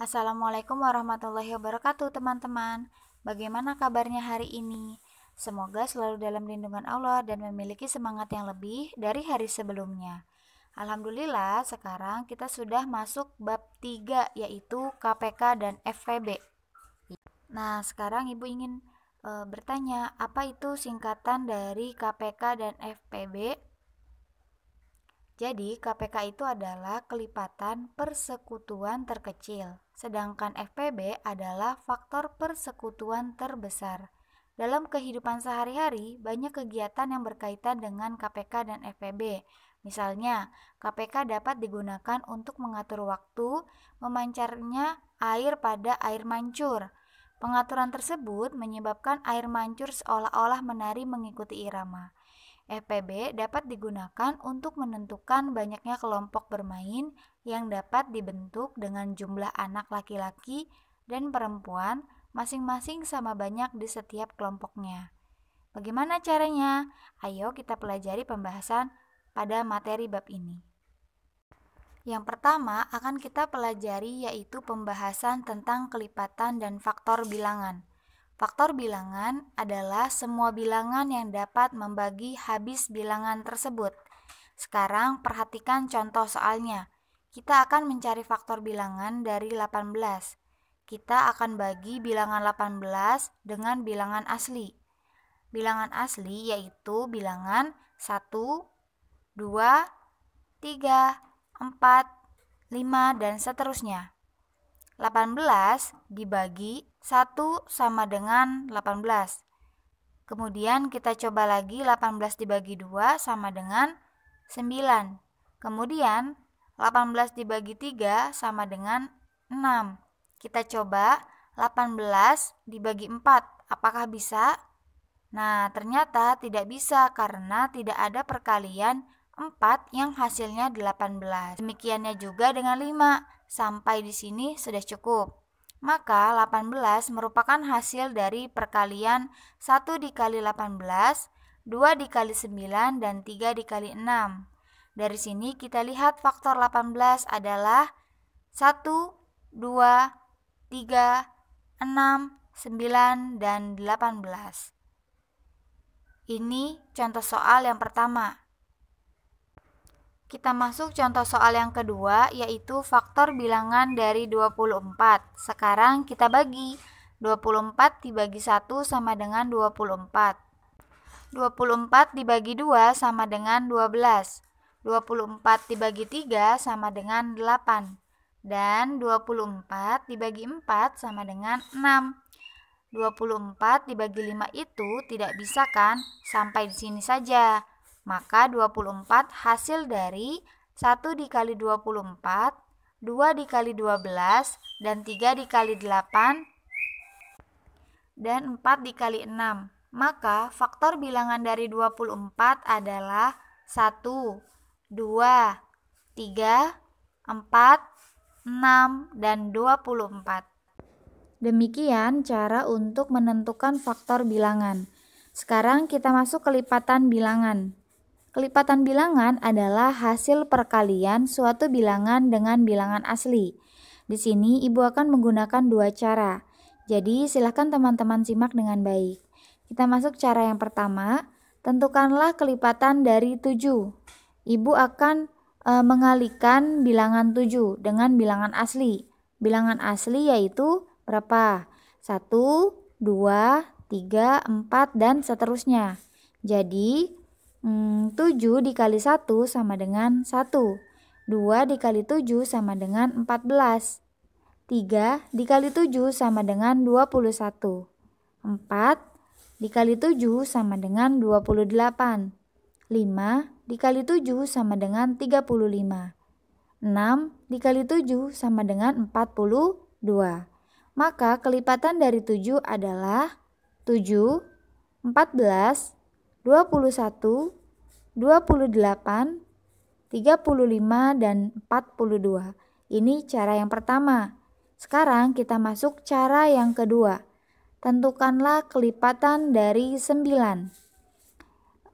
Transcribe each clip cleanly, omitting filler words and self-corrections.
Assalamualaikum warahmatullahi wabarakatuh teman-teman. Bagaimana kabarnya hari ini? Semoga selalu dalam lindungan Allah dan memiliki semangat yang lebih dari hari sebelumnya. Alhamdulillah sekarang kita sudah masuk bab 3 yaitu KPK dan FPB. Nah sekarang ibu ingin bertanya, apa itu singkatan dari KPK dan FPB? Jadi, KPK itu adalah kelipatan persekutuan terkecil, sedangkan FPB adalah faktor persekutuan terbesar. Dalam kehidupan sehari-hari, banyak kegiatan yang berkaitan dengan KPK dan FPB. Misalnya, KPK dapat digunakan untuk mengatur waktu, memancarnya air pada air mancur. Pengaturan tersebut menyebabkan air mancur seolah-olah menari mengikuti irama. FPB dapat digunakan untuk menentukan banyaknya kelompok bermain yang dapat dibentuk dengan jumlah anak laki-laki dan perempuan masing-masing sama banyak di setiap kelompoknya. Bagaimana caranya? Ayo kita pelajari pembahasan pada materi bab ini. Yang pertama akan kita pelajari yaitu pembahasan tentang kelipatan dan faktor bilangan. Faktor bilangan adalah semua bilangan yang dapat membagi habis bilangan tersebut. Sekarang perhatikan contoh soalnya. Kita akan mencari faktor bilangan dari 18. Kita akan bagi bilangan 18 dengan bilangan asli. Bilangan asli yaitu bilangan 1, 2, 3, 4, 5, dan seterusnya. 18 dibagi 1 sama dengan 18. Kemudian kita coba lagi 18 dibagi 2 sama dengan 9. Kemudian 18 dibagi 3 sama dengan 6. Kita coba 18 dibagi 4. Apakah bisa? Nah, ternyata tidak bisa karena tidak ada perkalian 4 yang hasilnya 18. Demikiannya juga dengan 5. Sampai di sini sudah cukup. Maka 18 merupakan hasil dari perkalian 1 dikali 18, 2 dikali 9, dan 3 dikali 6. Dari sini kita lihat faktor 18 adalah 1, 2, 3, 6, 9, dan 18. Ini contoh soal yang pertama. Kita masuk contoh soal yang kedua, yaitu faktor bilangan dari 24. Sekarang kita bagi. 24 dibagi 1 sama dengan 24. 24 dibagi 2 sama dengan 12. 24 dibagi 3 sama dengan 8. Dan 24 dibagi 4 sama dengan 6. 24 dibagi 5 itu tidak bisa kan? Sampai di sini saja. Maka 24 hasil dari 1 dikali 24, 2 dikali 12, dan 3 dikali 8, dan 4 dikali 6. Maka faktor bilangan dari 24 adalah 1, 2, 3, 4, 6, dan 24. Demikian cara untuk menentukan faktor bilangan. Sekarang kita masuk kelipatan bilangan. Kelipatan bilangan adalah hasil perkalian suatu bilangan dengan bilangan asli. Di sini ibu akan menggunakan dua cara. Jadi silakan teman-teman simak dengan baik. Kita masuk cara yang pertama. Tentukanlah kelipatan dari 7. Ibu akan mengalihkan bilangan 7 dengan bilangan asli. Bilangan asli yaitu berapa? 1, 2, 3, 4, dan seterusnya. Jadi 7 dikali 1 sama dengan 1. 2 dikali 7 sama dengan 14. 3 dikali 7 sama dengan 21. 4 dikali 7 sama dengan 28. 5 dikali 7 sama dengan 35. 6 dikali 7 sama dengan 42. Maka kelipatan dari 7 adalah 7, 14, 21, 28, 35, dan 42. Ini cara yang pertama. Sekarang kita masuk cara yang kedua. Tentukanlah kelipatan dari 9.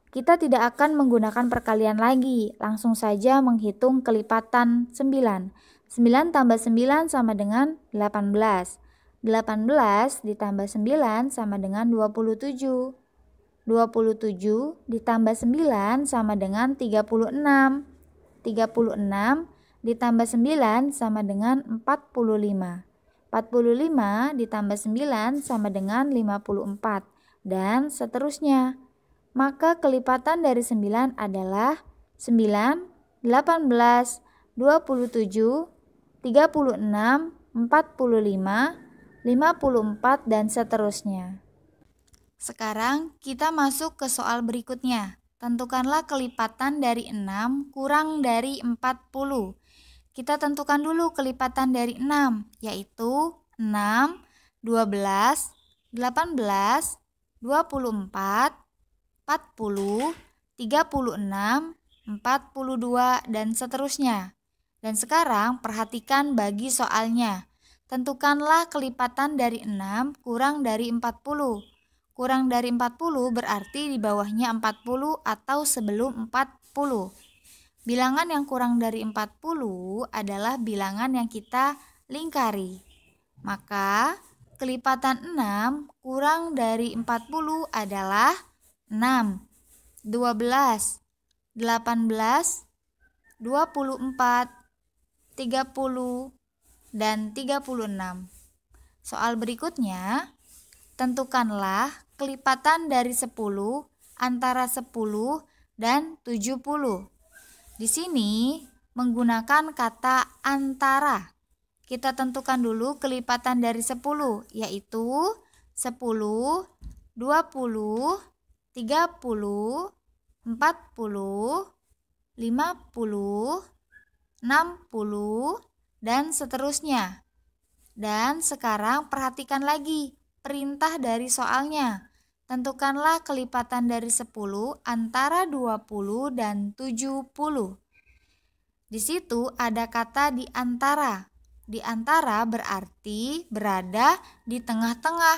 Kita tidak akan menggunakan perkalian lagi, langsung saja menghitung kelipatan 9. 9 tambah 9 sama dengan 18. 18 ditambah 9 sama dengan 27. 27 ditambah 9 sama dengan 36. 36 ditambah 9 sama dengan 45. 45 ditambah 9 sama dengan 54. Dan seterusnya. Maka kelipatan dari 9 adalah 9, 18, 27, 36, 45, 54, dan seterusnya. Sekarang kita masuk ke soal berikutnya. Tentukanlah kelipatan dari 6 kurang dari 40. Kita tentukan dulu kelipatan dari 6, yaitu 6, 12, 18, 24, 40, 36, 42, dan seterusnya. Dan sekarang perhatikan bagi soalnya. Tentukanlah kelipatan dari 6 kurang dari 40. Kurang dari 40 berarti di bawahnya 40 atau sebelum 40. Bilangan yang kurang dari 40 adalah bilangan yang kita lingkari. Maka kelipatan 6 kurang dari 40 adalah 6, 12, 18, 24, 30, dan 36. Soal berikutnya, tentukanlah kelipatan dari 10 antara 10 dan 70. Di sini menggunakan kata antara. Kita tentukan dulu kelipatan dari 10, yaitu 10, 20, 30, 40, 50, 60, dan seterusnya. Dan sekarang perhatikan lagi perintah dari soalnya. Tentukanlah kelipatan dari 10 antara 20 dan 70. Di situ ada kata di antara. Di antara berarti berada di tengah-tengah.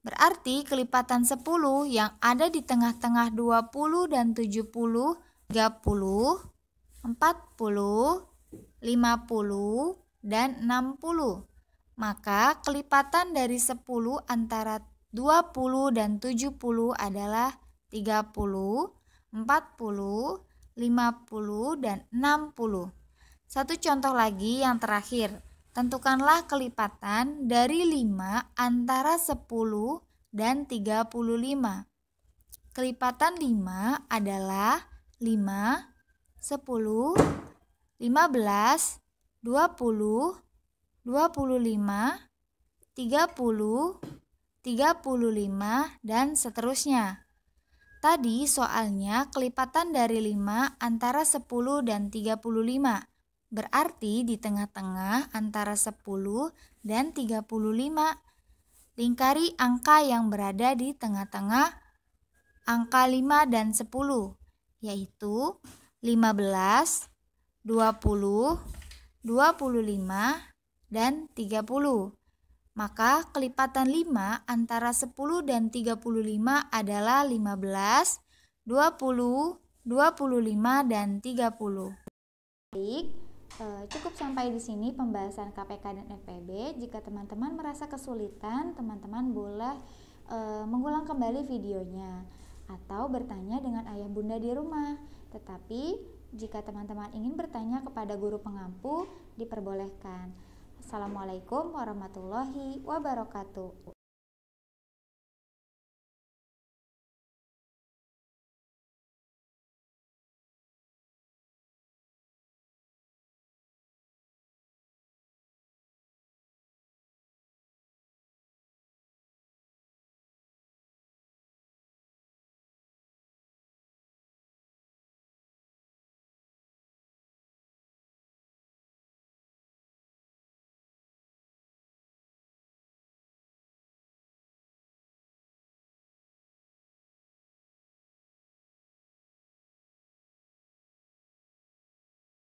Berarti kelipatan 10 yang ada di tengah-tengah 20 dan 70, 30, 40, 50, dan 60. Maka kelipatan dari 10 antara 20 dan 70 adalah 30, 40, 50, dan 60. Satu contoh lagi yang terakhir. Tentukanlah kelipatan dari 5 antara 10 dan 35. Kelipatan 5 adalah 5, 10, 15, 20, 25, 30, 35, dan seterusnya. Tadi soalnya kelipatan dari 5 antara 10 dan 35. Berarti di tengah-tengah antara 10 dan 35. Lingkari angka yang berada di tengah-tengah angka 5 dan 10, yaitu 15, 20, 25, dan 30. Maka kelipatan 5 antara 10 dan 35 adalah 15, 20, 25, dan 30. Baik, cukup sampai di sini pembahasan KPK dan FPB. Jika teman-teman merasa kesulitan, teman-teman boleh mengulang kembali videonya atau bertanya dengan ayah bunda di rumah. Tetapi jika teman-teman ingin bertanya kepada guru pengampu, diperbolehkan. Assalamualaikum warahmatullahi wabarakatuh.